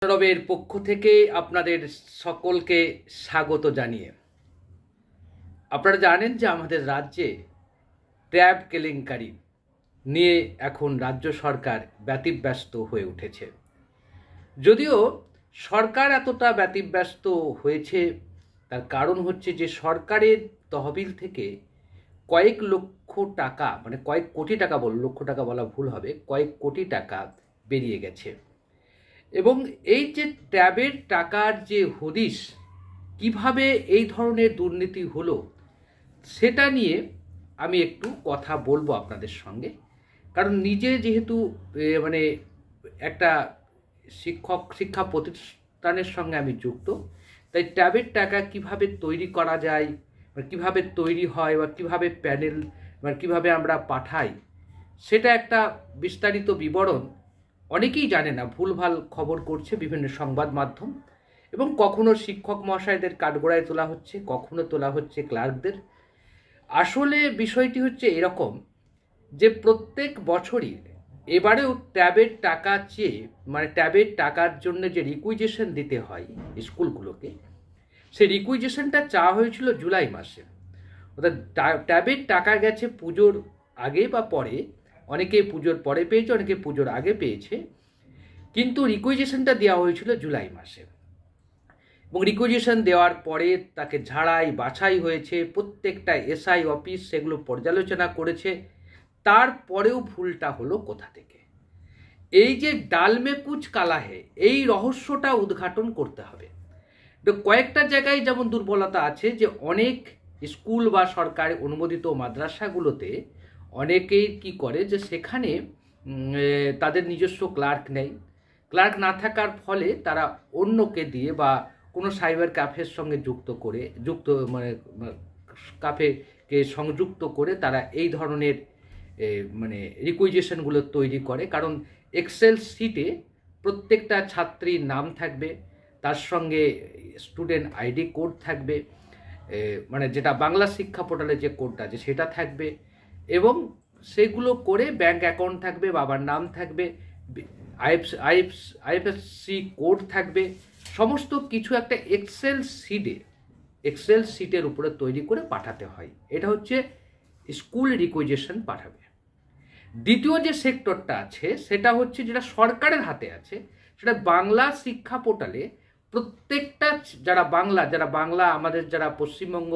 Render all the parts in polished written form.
রবের পক্ষ থেকে আপনাদের সকলকে স্বাগত জানিয়ে আপনারা জানেন যে আমাদের রাজ্যে ট্যাব কেলেঙ্কারি নিয়ে এখন রাজ্য সরকার ব্যতিব্যস্ত হয়ে উঠেছে। যদিও সরকার এতটা ব্যতিব্যস্ত হয়েছে তার কারণ হচ্ছে যে সরকারের তহবিল থেকে কয়েক লক্ষ টাকা, মানে কয়েক কোটি টাকা, লক্ষ টাকা বলা ভুল হবে, কয়েক কোটি টাকা বেরিয়ে গেছে। এবং এই যে ট্যাবের টাকার যে হদিশ, কিভাবে এই ধরনের দুর্নীতি হলো সেটা নিয়ে আমি একটু কথা বলবো আপনাদের সঙ্গে। কারণ নিজে যেহেতু মানে একটা শিক্ষা প্রতিষ্ঠানের সঙ্গে আমি যুক্ত, তাই ট্যাবের টাকা কিভাবে তৈরি করা যায়, কিভাবে তৈরি হয়, বা কিভাবে প্যানেল, বা কিভাবে আমরা পাঠাই, সেটা একটা বিস্তারিত বিবরণ অনেকেই জানে না, ভুলভাল খবর করছে বিভিন্ন সংবাদ মাধ্যম। এবং কখনো শিক্ষক মহাশয়দের কাঠগড়ায় তোলা হচ্ছে, কখনো তোলা হচ্ছে ক্লার্কদের। আসলে বিষয়টি হচ্ছে এরকম যে প্রত্যেক বছরই এবারেও ট্যাবের টাকা চেয়ে, মানে ট্যাবের টাকার জন্য যে রিকুইজিশন দিতে হয় স্কুলগুলোকে, সেই রিকুইজিশনটা চাওয়া হয়েছিল জুলাই মাসে। অর্থাৎ ট্যাবের টাকা গেছে পুজোর আগে বা পরে, অনেকে পুজোর পরে পেয়েছে, অনেকে পুজোর আগে পেয়েছে, কিন্তু রিকুইজিশনটা দেওয়া হয়েছিল জুলাই মাসে। এবং রিকুইজিশন দেওয়ার পরে তাকে ঝাড়াই বাছাই হয়েছে, প্রত্যেকটা এসআই অফিস সেগুলো পর্যালোচনা করেছে। তারপরেও ভুলটা হলো কোথা থেকে? এই যে ডালমে কুচ কালা হে, এই রহস্যটা উদ্ঘাটন করতে হবে। কয়েকটা জায়গায় যেমন দুর্বলতা আছে, যে অনেক স্কুল বা সরকারি অনুমোদিত মাদ্রাসাগুলোতে অনেকেই কি করে যে সেখানে তাদের নিজস্ব ক্লার্ক নেই। ক্লার্ক না থাকার ফলে তারা অন্যকে দিয়ে বা কোনো সাইবার ক্যাফের সঙ্গে ক্যাফেকে সংযুক্ত করে তারা এই ধরনের মানে রিকুইজিশনগুলো তৈরি করে। কারণ এক্সেল শিটে প্রত্যেকটা ছাত্রীর নাম থাকবে, তার সঙ্গে স্টুডেন্ট আইডি কোড থাকবে, মানে যেটা বাংলা শিক্ষা পোর্টালে যে কোডটা আছে সেটা থাকবে, এবং সেগুলো করে ব্যাংক অ্যাকাউন্ট থাকবে, বাবার নাম থাকবে, আইএফএসসি কোড থাকবে, সমস্ত কিছু একটা এক্সেল শিটের উপরে তৈরি করে পাঠাতে হয়। এটা হচ্ছে স্কুল রিকুইজিশন পাঠাবে। দ্বিতীয় যে সেক্টরটা আছে সেটা হচ্ছে যেটা সরকারের হাতে আছে, সেটা বাংলা শিক্ষা পোর্টালে প্রত্যেকটা যারা বাংলা আমাদের যারা পশ্চিমবঙ্গ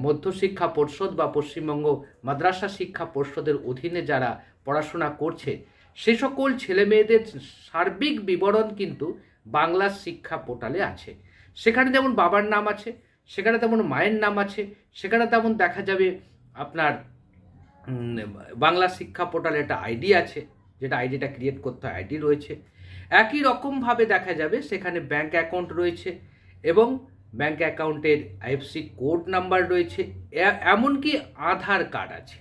মধ্যশিক্ষা পর্ষদ বা পশ্চিমবঙ্গ মাদ্রাসা শিক্ষা পর্ষদের অধীনে যারা পড়াশোনা করছে, সে সকল ছেলে মেয়েদের সার্বিক বিবরণ কিন্তু বাংলা শিক্ষা পোর্টালে আছে। সেখানে যেমন বাবার নাম আছে, সেখানে তেমন মায়ের নাম আছে, সেখানে তেমন দেখা যাবে আপনার বাংলা শিক্ষা পোর্টালে একটা আইডি আছে, যেটা আইডিটা ক্রিয়েট করতে হয়, আইডি রয়েছে। একই রকমভাবে দেখা যাবে সেখানে ব্যাংক অ্যাকাউন্ট রয়েছে, এবং ব্যাংক অ্যাকাউন্টের আইএফএসসি কোড নাম্বার রয়েছে, এমনকি আধার কার্ড আছে,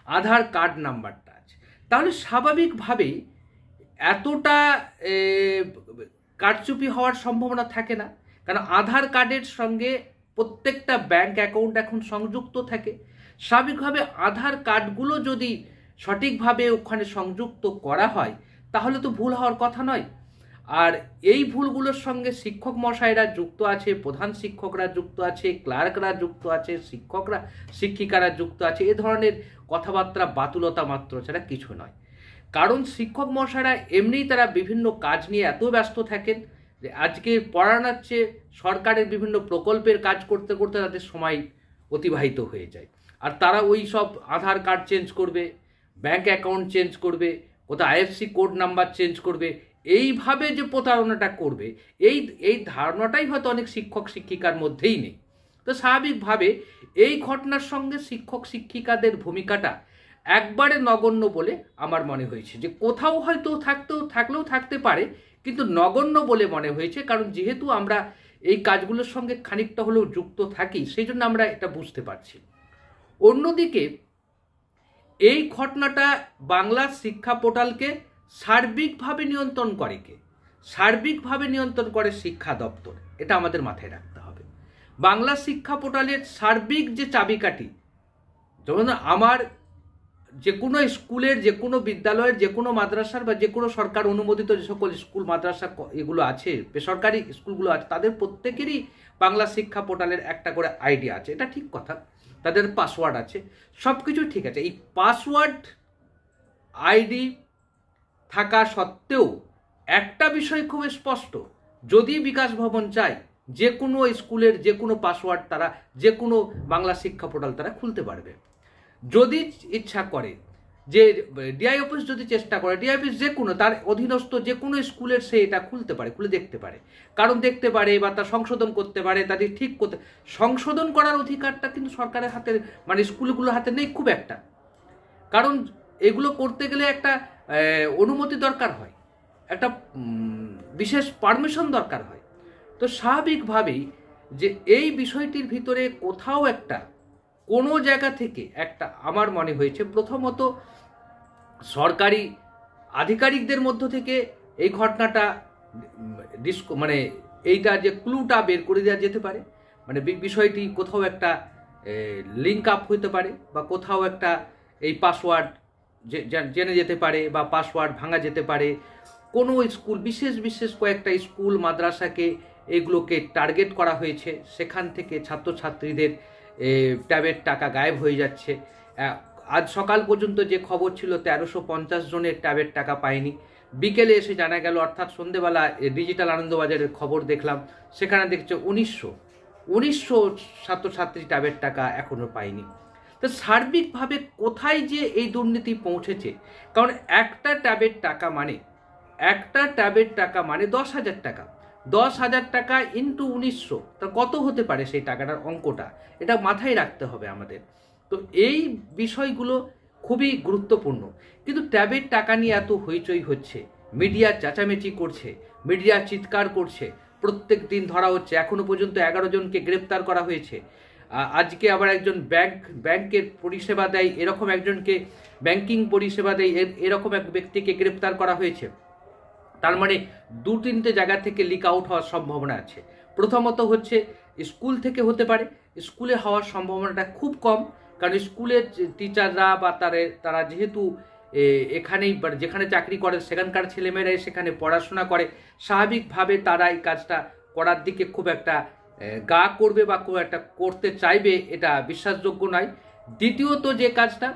আধার কার্ড নাম্বারটা আছে। তাহলে স্বাভাবিকভাবেই এতটা কারচুপি হওয়ার সম্ভাবনা থাকে না, কারণ আধার কার্ডের সঙ্গে প্রত্যেকটা ব্যাংক অ্যাকাউন্ট এখন সংযুক্ত থাকে। স্বাভাবিকভাবে আধার কার্ডগুলো যদি সঠিকভাবে ওখানে সংযুক্ত করা হয় তাহলে তো ভুল হওয়ার কথা নয়। আর এই ভুলগুলোর সঙ্গে শিক্ষক মশাইরা যুক্ত আছে, প্রধান শিক্ষকরা যুক্ত আছে, ক্লার্করা যুক্ত আছে, শিক্ষিকারা যুক্ত আছে। এ ধরনের কথাবার্তা বাতুলতা মাত্র ছাড়া কিছু নয়। কারণ শিক্ষক মশাইরা এমনিই তারা বিভিন্ন কাজ নিয়ে এত ব্যস্ত থাকেন যে আজকে পড়ানোর চেয়ে সরকারের বিভিন্ন প্রকল্পের কাজ করতে করতে তাদের সময় অতিবাহিত হয়ে যায়। আর তারা ওই সব আধার কার্ড চেঞ্জ করবে, ব্যাংক অ্যাকাউন্ট চেঞ্জ করবে, কোথাও আইএফএসসি কোড নাম্বার চেঞ্জ করবে, এইভাবে যে প্রতারণাটা করবে, এই ধারণাটাই হয়তো অনেক শিক্ষক শিক্ষিকার মধ্যেই নেই। তো স্বাভাবিকভাবে এই ঘটনার সঙ্গে শিক্ষক শিক্ষিকাদের ভূমিকাটা একবারে নগণ্য বলে আমার মনে হয়েছে। যে কোথাও হয়তো থাকলেও থাকতে পারে, কিন্তু নগণ্য বলে মনে হয়েছে। কারণ যেহেতু আমরা এই কাজগুলোর সঙ্গে খানিকটা হলেও যুক্ত থাকি, সেই জন্য আমরা এটা বুঝতে পারছি। অন্যদিকে এই ঘটনাটা বাংলা শিক্ষা পোর্টালকে সার্বিকভাবে নিয়ন্ত্রণ করে কে? সার্বিকভাবে নিয়ন্ত্রণ করে শিক্ষা দপ্তর। এটা আমাদের মাথায় রাখতে হবে। বাংলা শিক্ষা পোর্টালের সার্বিক যে চাবিকাঠি, যেমন আমার যে কোনো স্কুলের, যে কোনো বিদ্যালয়ের, যে কোনো মাদ্রাসার বা যে কোনো সরকার অনুমোদিত যে সকল স্কুল মাদ্রাসা এগুলো আছে, বেসরকারি স্কুলগুলো আছে, তাদের প্রত্যেকেরই বাংলা শিক্ষা পোর্টালের একটা করে আইডি আছে। এটা ঠিক কথা, তাদের পাসওয়ার্ড আছে, সব কিছু ঠিক আছে। এই পাসওয়ার্ড আইডি থাকা সত্ত্বেও একটা বিষয় খুব স্পষ্ট, যদি বিকাশ ভবন চায় যে কোনো স্কুলের যে কোনো পাসওয়ার্ড তারা যে কোনো বাংলা শিক্ষা পোর্টাল তারা খুলতে পারবে। যদি ইচ্ছা করে, যে ডিআই অফিস যদি চেষ্টা করে, ডিআই অফিস যে কোনো তার অধীনস্থ যে কোনো স্কুলের সে এটা খুলতে পারে, খুলে দেখতে পারে, কারণ দেখতে পারে বা তার সংশোধন করতে পারে, তাদের ঠিক করতে, সংশোধন করার অধিকারটা কিন্তু সরকারের হাতে, মানে স্কুলগুলোর হাতে নেই খুব একটা। কারণ এগুলো করতে গেলে একটা অনুমতি দরকার হয়, একটা বিশেষ পারমিশন দরকার হয়। তো স্বাভাবিকভাবেই যে এই বিষয়টির ভিতরে কোথাও একটা কোনো জায়গা থেকে একটা, আমার মনে হয়েছে প্রথমত সরকারি আধিকারিকদের মধ্য থেকে এই ঘটনাটা মানে এইটা যে ক্লুটা বের করে দেওয়া যেতে পারে, মানে বিষয়টি কোথাও একটা লিঙ্ক আপ হতে পারে, বা কোথাও একটা এই পাসওয়ার্ড জেনে যেতে পারে, বা পাসওয়ার্ড ভাঙা যেতে পারে। কোনো স্কুল, বিশেষ বিশেষ কয়েকটা স্কুল মাদ্রাসাকে এগুলোকে টার্গেট করা হয়েছে, সেখান থেকে ছাত্রছাত্রীদের ট্যাবের টাকা গায়েব হয়ে যাচ্ছে। আজ সকাল পর্যন্ত যে খবর ছিল 1350 জনের ট্যাবের টাকা পায়নি, বিকেলে এসে জানা গেল, অর্থাৎ সন্ধেবেলা ডিজিটাল আনন্দবাজারের খবর দেখলাম, সেখানে দেখছে 1900 ছাত্রছাত্রী ট্যাবের টাকা এখনো পায়নি। তো সার্বিকভাবে কোথায় যে এই দুর্নীতি পৌঁছেছে, কারণ একটা ট্যাবের টাকা মানে 10,000 টাকা, 10,000 টাকা ইন্টু 1900, তা কত হতে পারে সেই টাকাটার অঙ্কটা, এটা মাথায় রাখতে হবে আমাদের। তো এই বিষয়গুলো খুবই গুরুত্বপূর্ণ। কিন্তু ট্যাবের টাকা নিয়ে এত হইচই হচ্ছে, মিডিয়া চেঁচামেচি করছে, মিডিয়া চিৎকার করছে, প্রত্যেক দিন ধরা হচ্ছে, এখনো পর্যন্ত 11 জনকে গ্রেপ্তার করা হয়েছে। আজকে আবার একজন ব্যাংকের পরিষেবা দেয় এরকম একজনকে, ব্যাংকিং পরিষেবা দেয় এরকম এক ব্যক্তিকে গ্রেপ্তার করা হয়েছে। তার মানে 2-3টে জায়গা থেকে লিক আউট হওয়ার সম্ভাবনা আছে। প্রথমত হচ্ছে স্কুল থেকে হতে পারে, স্কুলে হওয়ার সম্ভাবনাটা খুব কম, কারণ স্কুলের টিচাররা বা তারা যেহেতু এখানেই যেখানে চাকরি করে সেখানকার ছেলেমেয়েরাই সেখানে পড়াশোনা করে, স্বাভাবিকভাবে তারা এই কাজটা করার দিকে খুব একটা গা করবে বা খুব একটা করতে চাইবে, এটা বিশ্বাসযোগ্য নয়। দ্বিতীয়ত যে কাজটা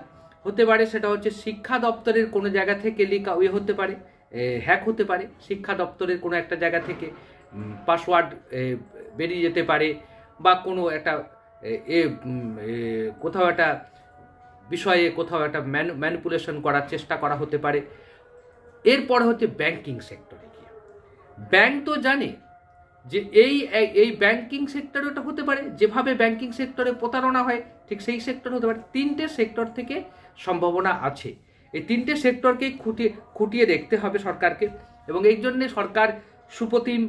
হতে পারে সেটা হচ্ছে শিক্ষা দপ্তরের কোনো জায়গা থেকে লিক হতে পারে, হ্যাক হতে পারে, শিক্ষা দপ্তরের কোনো একটা জায়গা থেকে পাসওয়ার্ড বেরিয়ে যেতে পারে, বা কোনো একটা কোথাও একটা বিষয়ে কোথাও একটা ম্যানিপুলেশন করার চেষ্টা করা হতে পারে। এরপরে হচ্ছে ব্যাংকিং সেক্টরে গিয়ে, ব্যাংক তো জানে যে এই ব্যাংকিং সেক্টরে ওটা হতে পারে, যেভাবে ব্যাংকিং সেক্টরে প্রতারণা হয় ঠিক সেই সেক্টর হতে পারে। 3টে সেক্টর থেকে সম্ভাবনা আছে, এই 3টে সেক্টরকেই খুঁটিয়ে দেখতে হবে সরকারকে। এবং এই জন্যে সুপ্রতিম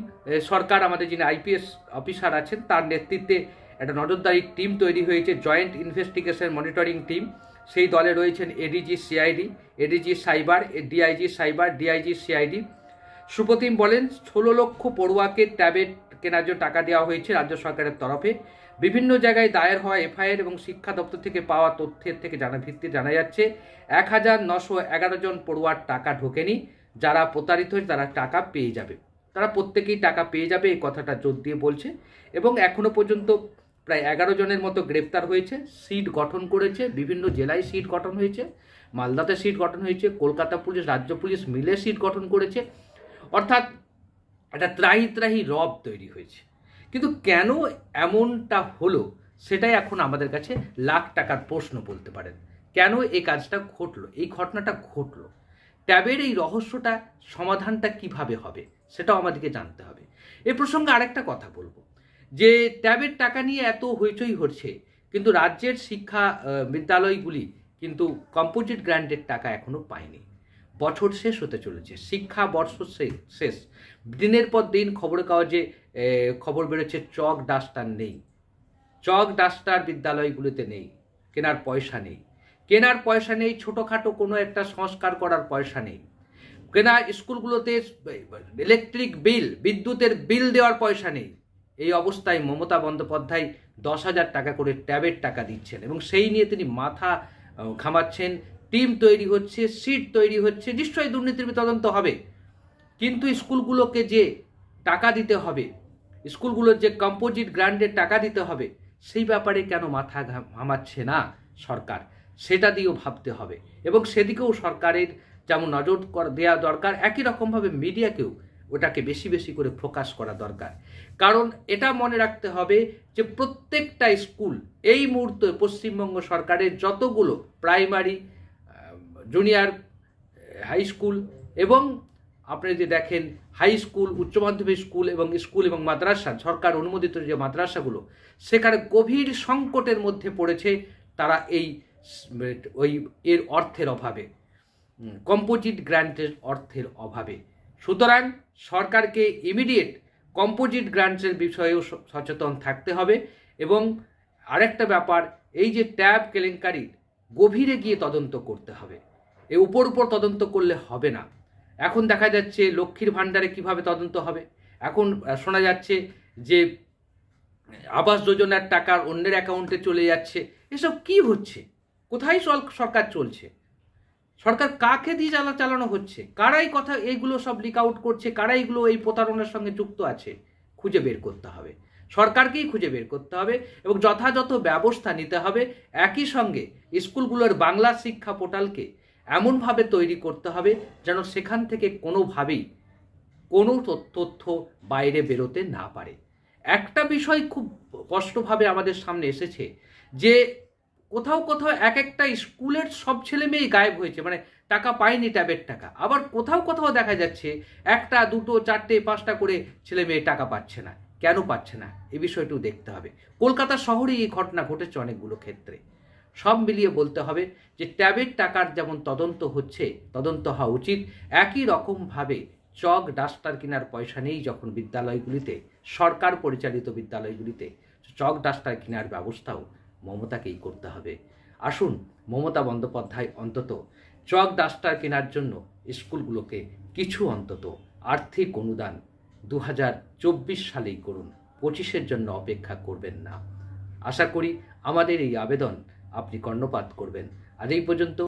সরকার, আমাদের যিনি আইপিএস অফিসার আছেন, তার নেতৃত্বে একটা নজরদারি টিম তৈরি হয়েছে, জয়েন্ট ইনভেস্টিগেশন মনিটরিং টিম। সেই দলে রয়েছেন ADG CID, ADG cyber, DIG cyber, DIG CID. Supratim বলেন 16 লক্ষ পড়ুয়াকে ট্যাবেট কেনার জন্য টাকা দেওয়া হয়েছে রাজ্য সরকারের তরফে। বিভিন্ন জায়গায় দায়ের হওয়া এফআইআর এবং শিক্ষা দপ্তর থেকে পাওয়া তথ্যের থেকে ভিত্তিতে জানা যাচ্ছে 1911 জন পড়ুয়ার টাকা ঢোকেনি। যারা প্রতারিত হয়েছে তারা টাকা পেয়ে যাবে, তারা প্রত্যেকেই টাকা পেয়ে যাবে, এই কথাটা জোর দিয়ে বলছে। এবং এখনো পর্যন্ত প্রায় 11 জনের মতো গ্রেপ্তার হয়েছে, সিট গঠন করেছে, বিভিন্ন জেলায় সিট গঠন হয়েছে, মালদাতে সিট গঠন হয়েছে, কলকাতা পুলিশ, রাজ্য পুলিশ মিলে সিট গঠন করেছে। অর্থাৎ একটা ত্রাহি রব তৈরি হয়েছে। কিন্তু কেন এমনটা হলো সেটাই এখন আমাদের কাছে লাখ টাকার প্রশ্ন বলতে পারেন। কেন এই কাজটা ঘটলো, এই ঘটনাটা ঘটলো, ট্যাবের এই রহস্যটা সমাধানটা কিভাবে হবে সেটাও আমাদেরকে জানতে হবে। এই প্রসঙ্গে আরেকটা কথা বলবো, যে ট্যাবের টাকা নিয়ে এত হইচই হচ্ছে, কিন্তু রাজ্যের শিক্ষা বিদ্যালয়গুলি কিন্তু কম্পোজিট গ্র্যান্টের টাকা এখনো পায়নি। বছর শেষ হতে চলেছে, শিক্ষা বর্ষ শেষ, দিনের পর দিন খবরের কাগজে খবর বেরোচ্ছে চক ডাস্টার নেই, চক ডাস্টার বিদ্যালয়গুলিতে নেই, কেনার পয়সা নেই, ছোটোখাটো কোনো একটা সংস্কার করার পয়সা নেই, কেনা স্কুলগুলোতে ইলেকট্রিক বিল, বিদ্যুতের বিল দেওয়ার পয়সা নেই। এই অবস্থায় মমতা বন্দ্যোপাধ্যায় 10,000 টাকা করে ট্যাবের টাকা দিচ্ছেন এবং সেই নিয়ে তিনি মাথা ঘামাচ্ছেন, টিম তৈরি হচ্ছে, সিট তৈরি হচ্ছে, নিশ্চয়ই দুর্নীতির তদন্ত হবে। কিন্তু স্কুলগুলোকে যে টাকা দিতে হবে, স্কুলগুলোর যে কম্পোজিট গ্রান্টের টাকা দিতে হবে, সেই ব্যাপারে কেন মাথা ঘামাচ্ছে না সরকার, সেটা দিয়েও ভাবতে হবে। এবং সেদিকেও সরকারের যেমন নজর দেওয়া দরকার, একই রকমভাবে মিডিয়াকেও ওটাকে বেশি বেশি করে ফোকাস করা দরকার। কারণ এটা মনে রাখতে হবে যে প্রত্যেকটা স্কুল এই মুহূর্তে পশ্চিমবঙ্গ সরকারের যতগুলো প্রাইমারি, জুনিয়র হাই স্কুল এবং আপনি যদি দেখেন হাই স্কুল, উচ্চ মাধ্যমিক স্কুল এবং মাদ্রাসা, সরকার অনুমোদিত যে মাদ্রাসাগুলো, সেখানে গভীর সংকটের মধ্যে পড়েছে তারা এর অর্থের অভাবে, কম্পোজিট গ্রান্টের অর্থের অভাবে। সুতরাং সরকারকে ইমিডিয়েট কম্পোজিট গ্রান্টের বিষয়েও সচেতন থাকতে হবে। এবং আরেকটা ব্যাপার, এই যে ট্যাব কেলেঙ্কারির গভীরে গিয়ে তদন্ত করতে হবে। উপর তদন্ত করলে হবে না। এখন দেখা যাচ্ছে লক্ষ্মীর ভাণ্ডারে কিভাবে তদন্ত হবে, এখন শোনা যাচ্ছে যে আবাস যোজনার টাকা অন্যের অ্যাকাউন্টে চলে যাচ্ছে। এসব কি হচ্ছে? কোথায় সরকার চলছে? সরকার কাকে দিয়ে চালানো হচ্ছে? কারাই কথা এইগুলো সব লিক আউট করছে? কারা এইগুলো এই প্রতারণার সঙ্গে যুক্ত আছে? খুঁজে বের করতে হবে, সরকারকেই খুঁজে বের করতে হবে এবং যথাযথ ব্যবস্থা নিতে হবে। একই সঙ্গে স্কুলগুলোর বাংলা শিক্ষা পোর্টালকে এমনভাবে তৈরি করতে হবে যেন সেখান থেকে কোনোভাবেই কোনো তথ্য বাইরে বেরোতে না পারে। একটা বিষয় খুব স্পষ্টভাবে আমাদের সামনে এসেছে যে কোথাও কোথাও এক একটা স্কুলের সব ছেলে মেয়েই গায়েব হয়েছে, মানে টাকা পায়নি ট্যাবের টাকা। আবার কোথাও কোথাও দেখা যাচ্ছে একটা, দুটো, চারটে, পাঁচটা করে ছেলে মেয়ে টাকা পাচ্ছে না। কেন পাচ্ছে না এই বিষয়টিও দেখতে হবে। কলকাতা শহরেই এই ঘটনা ঘটেছে অনেকগুলো ক্ষেত্রে। সব মিলিয়ে বলতে হবে যে ট্যাবের টাকার যেমন তদন্ত হচ্ছে, তদন্ত হওয়া উচিত, একই রকমভাবে চক ডাস্টার কেনার পয়সা নেই যখন বিদ্যালয়গুলিতে, সরকার পরিচালিত বিদ্যালয়গুলিতে চক ডাস্টার কেনার ব্যবস্থাও মমতাকেই করতে হবে। আসুন মমতা বন্দ্যোপাধ্যায় অন্তত চক ডাস্টার কেনার জন্য স্কুলগুলোকে কিছু অন্তত আর্থিক অনুদান 2024 সালেই করুন, 25-এর জন্য অপেক্ষা করবেন না। আশা করি আমাদের এই আবেদন আপনি কর্ণপাত করবেন। আজ এই পর্যন্ত।